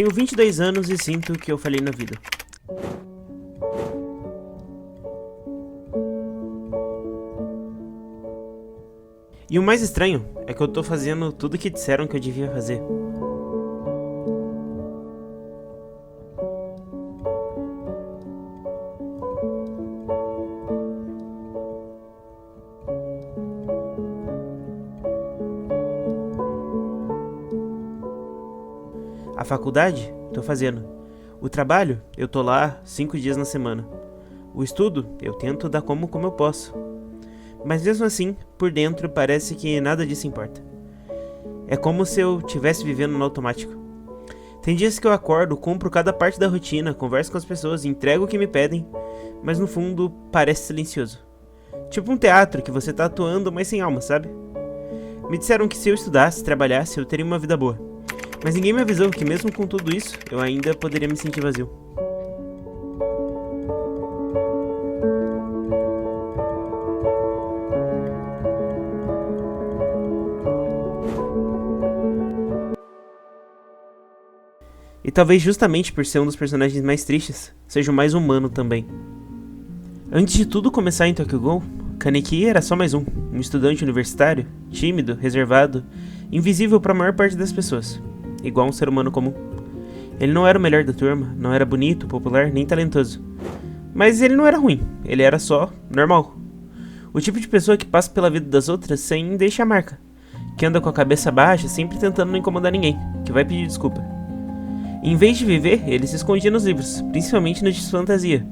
Tenho 22 anos e sinto que eu falhei na vida. E o mais estranho é que eu tô fazendo tudo o que disseram que eu devia fazer. A faculdade, tô fazendo. O trabalho, eu tô lá 5 dias na semana. O estudo, eu tento dar como eu posso. Mas mesmo assim, por dentro parece que nada disso importa. É como se eu estivesse vivendo no automático. Tem dias que eu acordo, cumpro cada parte da rotina, converso com as pessoas, entrego o que me pedem, mas no fundo parece silencioso. Tipo um teatro que você tá atuando, mas sem alma, sabe? Me disseram que se eu estudasse, trabalhasse, eu teria uma vida boa. Mas ninguém me avisou que mesmo com tudo isso, eu ainda poderia me sentir vazio. E talvez justamente por ser um dos personagens mais tristes, seja o mais humano também. Antes de tudo começar em Tokyo Ghoul, Kaneki era só mais um estudante universitário, tímido, reservado, invisível para a maior parte das pessoas, igual um ser humano comum. Ele não era o melhor da turma, não era bonito, popular, nem talentoso. Mas ele não era ruim, ele era só normal. O tipo de pessoa que passa pela vida das outras sem deixar marca, que anda com a cabeça baixa, sempre tentando não incomodar ninguém, que vai pedir desculpa. Em vez de viver, ele se escondia nos livros, principalmente nos de fantasia.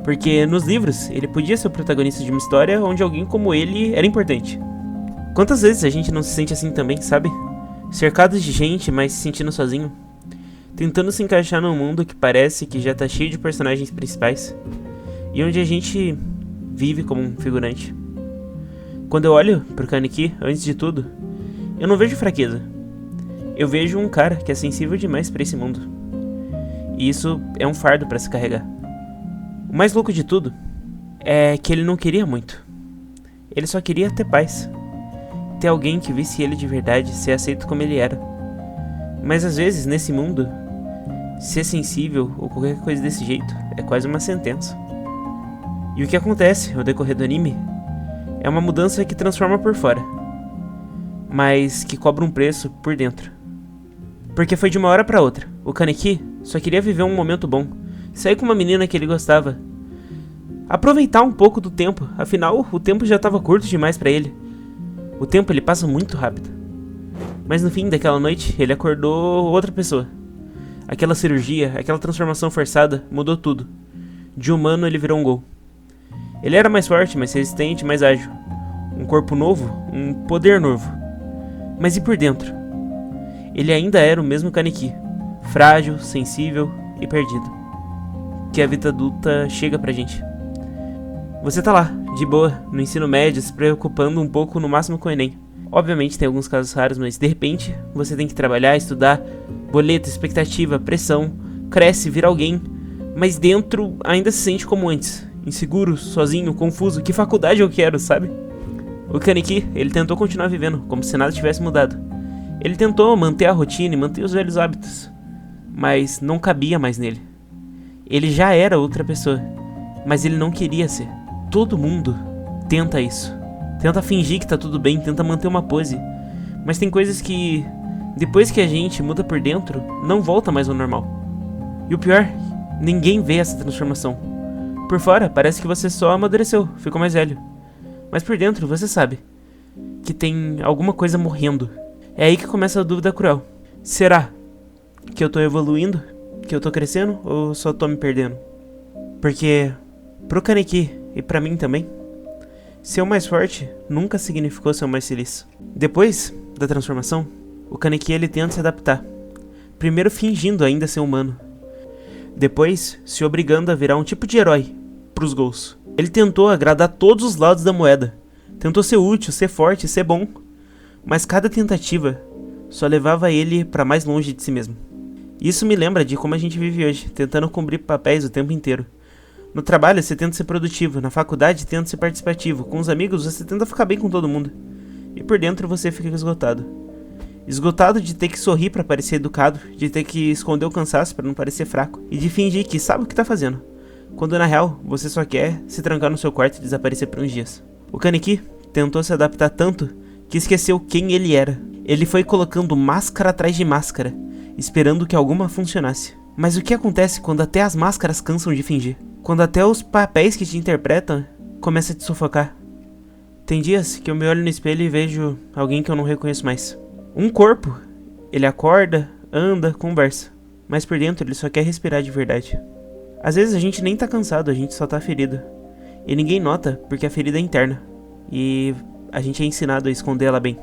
Porque nos livros, ele podia ser o protagonista de uma história onde alguém como ele era importante. Quantas vezes a gente não se sente assim também, sabe? Cercados de gente, mas se sentindo sozinho. Tentando se encaixar num mundo que parece que já tá cheio de personagens principais. E onde a gente vive como um figurante. Quando eu olho pro Kaneki, antes de tudo, eu não vejo fraqueza. Eu vejo um cara que é sensível demais pra esse mundo. E isso é um fardo pra se carregar. O mais louco de tudo é que ele não queria muito. Ele só queria ter paz. Ter alguém que visse ele de verdade, ser aceito como ele era. Mas às vezes, nesse mundo, ser sensível ou qualquer coisa desse jeito é quase uma sentença. E o que acontece ao decorrer do anime é uma mudança que transforma por fora, mas que cobra um preço por dentro. Porque foi de uma hora pra outra. O Kaneki só queria viver um momento bom, sair com uma menina que ele gostava, aproveitar um pouco do tempo, afinal o tempo já estava curto demais pra ele. O tempo ele passa muito rápido. Mas no fim daquela noite ele acordou outra pessoa. Aquela cirurgia, aquela transformação forçada mudou tudo. De humano ele virou um Ghoul. Ele era mais forte, mais resistente, mais ágil. Um corpo novo, um poder novo. Mas e por dentro? Ele ainda era o mesmo Kaneki, frágil, sensível e perdido. Que a vida adulta chega pra gente. Você tá lá, de boa, no ensino médio, se preocupando um pouco no máximo com o Enem. Obviamente tem alguns casos raros, mas de repente você tem que trabalhar, estudar, boleto, expectativa, pressão, cresce, vira alguém, mas dentro ainda se sente como antes, inseguro, sozinho, confuso. Que faculdade eu quero, sabe? O Kaneki, ele tentou continuar vivendo, como se nada tivesse mudado. Ele tentou manter a rotina e manter os velhos hábitos, mas não cabia mais nele. Ele já era outra pessoa, mas ele não queria ser. Todo mundo tenta isso. Tenta fingir que tá tudo bem, tenta manter uma pose. Mas tem coisas que, depois que a gente muda por dentro, não volta mais ao normal. E o pior, ninguém vê essa transformação. Por fora, parece que você só amadureceu, ficou mais velho. Mas por dentro, você sabe que tem alguma coisa morrendo. É aí que começa a dúvida cruel. Será que eu tô evoluindo? Que eu tô crescendo? Ou só tô me perdendo? Porque pro Kaneki e pra mim também, ser o mais forte nunca significou ser o mais feliz. Depois da transformação, o Kaneki ele tenta se adaptar. Primeiro fingindo ainda ser humano. Depois se obrigando a virar um tipo de herói pros Ghouls. Ele tentou agradar todos os lados da moeda. Tentou ser útil, ser forte, ser bom. Mas cada tentativa só levava ele pra mais longe de si mesmo. Isso me lembra de como a gente vive hoje, tentando cumprir papéis o tempo inteiro. No trabalho você tenta ser produtivo, na faculdade tenta ser participativo, com os amigos você tenta ficar bem com todo mundo. E por dentro você fica esgotado. Esgotado de ter que sorrir pra parecer educado, de ter que esconder o cansaço pra não parecer fraco, e de fingir que sabe o que tá fazendo, quando na real você só quer se trancar no seu quarto e desaparecer por uns dias. O Kaneki tentou se adaptar tanto que esqueceu quem ele era. Ele foi colocando máscara atrás de máscara, esperando que alguma funcionasse. Mas o que acontece quando até as máscaras cansam de fingir? Quando até os papéis que te interpretam começam a te sufocar? Tem dias que eu me olho no espelho e vejo alguém que eu não reconheço mais. Um corpo. Ele acorda, anda, conversa, mas por dentro ele só quer respirar de verdade. Às vezes a gente nem tá cansado, a gente só tá ferido. E ninguém nota porque a ferida é interna. E a gente é ensinado a esconder ela bem.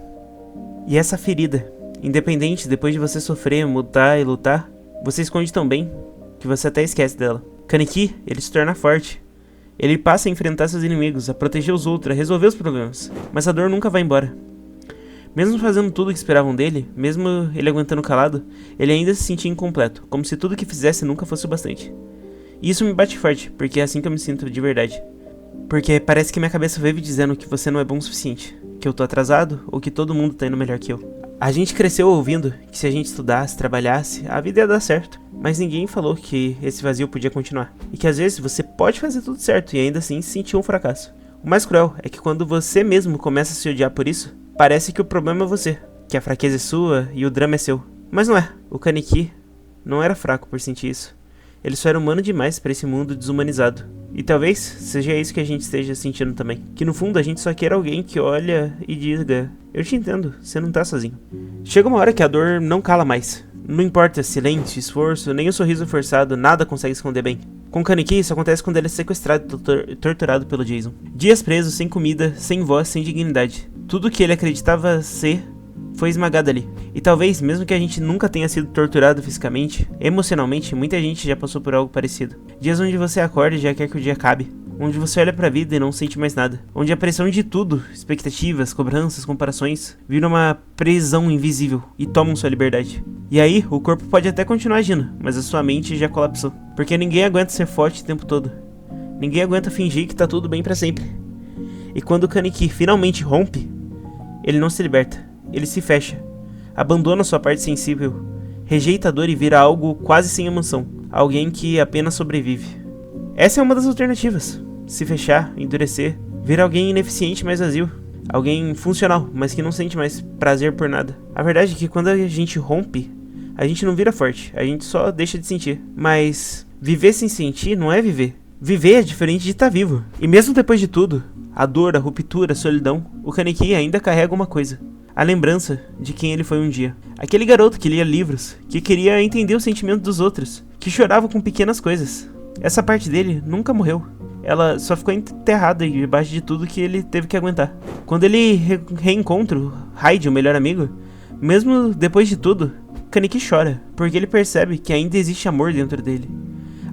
E essa ferida, independente depois de você sofrer, mudar e lutar, você esconde tão bem que você até esquece dela. Kaneki, ele se torna forte. Ele passa a enfrentar seus inimigos, a proteger os outros, a resolver os problemas. Mas a dor nunca vai embora. Mesmo fazendo tudo o que esperavam dele, mesmo ele aguentando calado, ele ainda se sentia incompleto, como se tudo que fizesse nunca fosse o bastante. E isso me bate forte, porque é assim que eu me sinto de verdade. Porque parece que minha cabeça vive dizendo que você não é bom o suficiente, que eu tô atrasado ou que todo mundo tá indo melhor que eu. A gente cresceu ouvindo que se a gente estudasse, trabalhasse, a vida ia dar certo. Mas ninguém falou que esse vazio podia continuar. E que às vezes você pode fazer tudo certo e ainda assim sentir um fracasso. O mais cruel é que quando você mesmo começa a se odiar por isso, parece que o problema é você, que a fraqueza é sua e o drama é seu. Mas não é. O Kaneki não era fraco por sentir isso. Ele só era humano demais para esse mundo desumanizado. E talvez seja isso que a gente esteja sentindo também. Que no fundo a gente só quer alguém que olha e diga: eu te entendo, você não tá sozinho. Chega uma hora que a dor não cala mais. Não importa silêncio, esforço, nem o sorriso forçado, nada consegue esconder bem. Com Kaneki isso acontece quando ele é sequestrado e torturado pelo Jason. Dias preso, sem comida, sem voz, sem dignidade. Tudo que ele acreditava ser foi esmagado ali. E talvez, mesmo que a gente nunca tenha sido torturado fisicamente, emocionalmente, muita gente já passou por algo parecido. Dias onde você acorda e já quer que o dia acabe. Onde você olha pra vida e não sente mais nada. Onde a pressão de tudo, expectativas, cobranças, comparações, vira uma prisão invisível e tomam sua liberdade. E aí, o corpo pode até continuar agindo, mas a sua mente já colapsou. Porque ninguém aguenta ser forte o tempo todo. Ninguém aguenta fingir que tá tudo bem pra sempre. E quando o Kaneki finalmente rompe, ele não se liberta. Ele se fecha, abandona sua parte sensível, rejeita a dor e vira algo quase sem emoção, alguém que apenas sobrevive. Essa é uma das alternativas: se fechar, endurecer, virar alguém ineficiente mais vazio, alguém funcional, mas que não sente mais prazer por nada. A verdade é que quando a gente rompe, a gente não vira forte, a gente só deixa de sentir. Mas viver sem sentir não é viver. Viver é diferente de estar vivo. E mesmo depois de tudo, a dor, a ruptura, a solidão, o Kaneki ainda carrega uma coisa: a lembrança de quem ele foi um dia. Aquele garoto que lia livros, que queria entender o sentimento dos outros, que chorava com pequenas coisas. Essa parte dele nunca morreu. Ela só ficou enterrada debaixo de tudo que ele teve que aguentar. Quando ele reencontra o Hyde, o melhor amigo, mesmo depois de tudo, Kaneki chora, porque ele percebe que ainda existe amor dentro dele.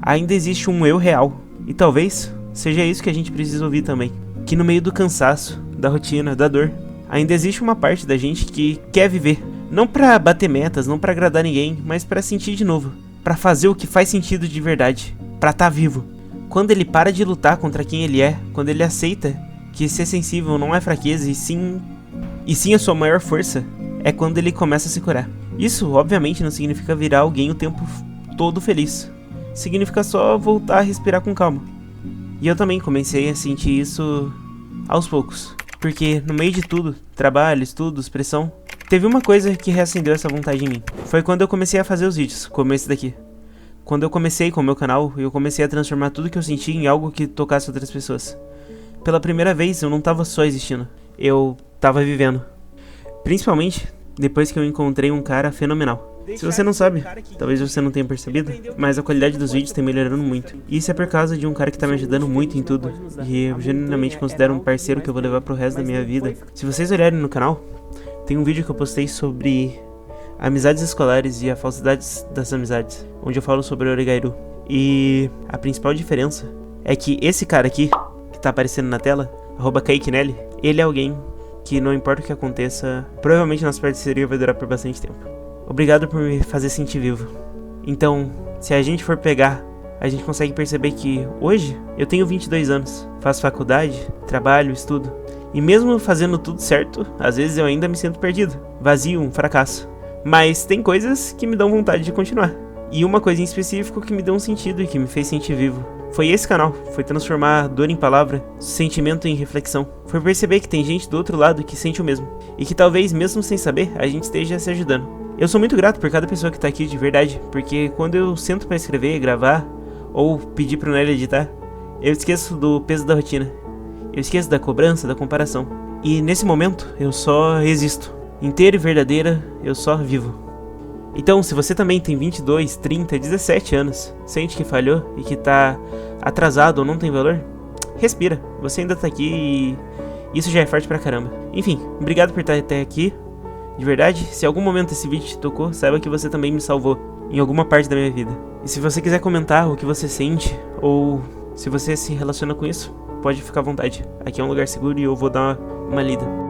Ainda existe um eu real. E talvez seja isso que a gente precisa ouvir também. Que no meio do cansaço, da rotina, da dor, ainda existe uma parte da gente que quer viver. Não pra bater metas, não pra agradar ninguém, mas pra sentir de novo. Pra fazer o que faz sentido de verdade. Pra tá vivo. Quando ele para de lutar contra quem ele é, quando ele aceita que ser sensível não é fraqueza e sim a sua maior força, é quando ele começa a se curar. Isso, obviamente, não significa virar alguém o tempo todo feliz. Significa só voltar a respirar com calma. E eu também comecei a sentir isso aos poucos. Porque no meio de tudo, trabalho, estudos, pressão, teve uma coisa que reacendeu essa vontade em mim. Foi quando eu comecei a fazer os vídeos, como esse daqui. Quando eu comecei com o meu canal, eu comecei a transformar tudo que eu senti em algo que tocasse outras pessoas. Pela primeira vez, eu não tava só existindo, eu tava vivendo. Principalmente depois que eu encontrei um cara fenomenal. Se você não sabe, talvez você não tenha percebido, mas a qualidade dos vídeos tem melhorando muito. E isso é por causa de um cara que tá me ajudando muito em tudo. E eu genuinamente considero um parceiro que eu vou levar pro resto da minha vida. Se vocês olharem no canal, tem um vídeo que eu postei sobre amizades escolares e a falsidade das amizades, onde eu falo sobre o Oregairu. E a principal diferença é que esse cara aqui, que tá aparecendo na tela, @KaiKinelli, ele é alguém que não importa o que aconteça, provavelmente nossa parceria vai durar por bastante tempo. Obrigado por me fazer sentir vivo. Então, se a gente for pegar, a gente consegue perceber que hoje eu tenho 22 anos, faço faculdade, trabalho, estudo. E mesmo fazendo tudo certo, às vezes eu ainda me sinto perdido, vazio, um fracasso. Mas tem coisas que me dão vontade de continuar. E uma coisa em específico que me deu um sentido e que me fez sentir vivo. Foi esse canal, foi transformar dor em palavra, sentimento em reflexão. Foi perceber que tem gente do outro lado que sente o mesmo. E que talvez, mesmo sem saber, a gente esteja se ajudando. Eu sou muito grato por cada pessoa que tá aqui de verdade, porque quando eu sento pra escrever, gravar, ou pedir pro Nelly editar, eu esqueço do peso da rotina. Eu esqueço da cobrança, da comparação. E nesse momento, eu só existo. Inteira e verdadeira, eu só vivo. Então, se você também tem 22, 30, 17 anos, sente que falhou e que tá atrasado ou não tem valor, respira, você ainda tá aqui e isso já é forte pra caramba. Enfim, obrigado por estar até aqui, de verdade. Se em algum momento esse vídeo te tocou, saiba que você também me salvou em alguma parte da minha vida. E se você quiser comentar o que você sente, ou se você se relaciona com isso, pode ficar à vontade. Aqui é um lugar seguro e eu vou dar uma lida.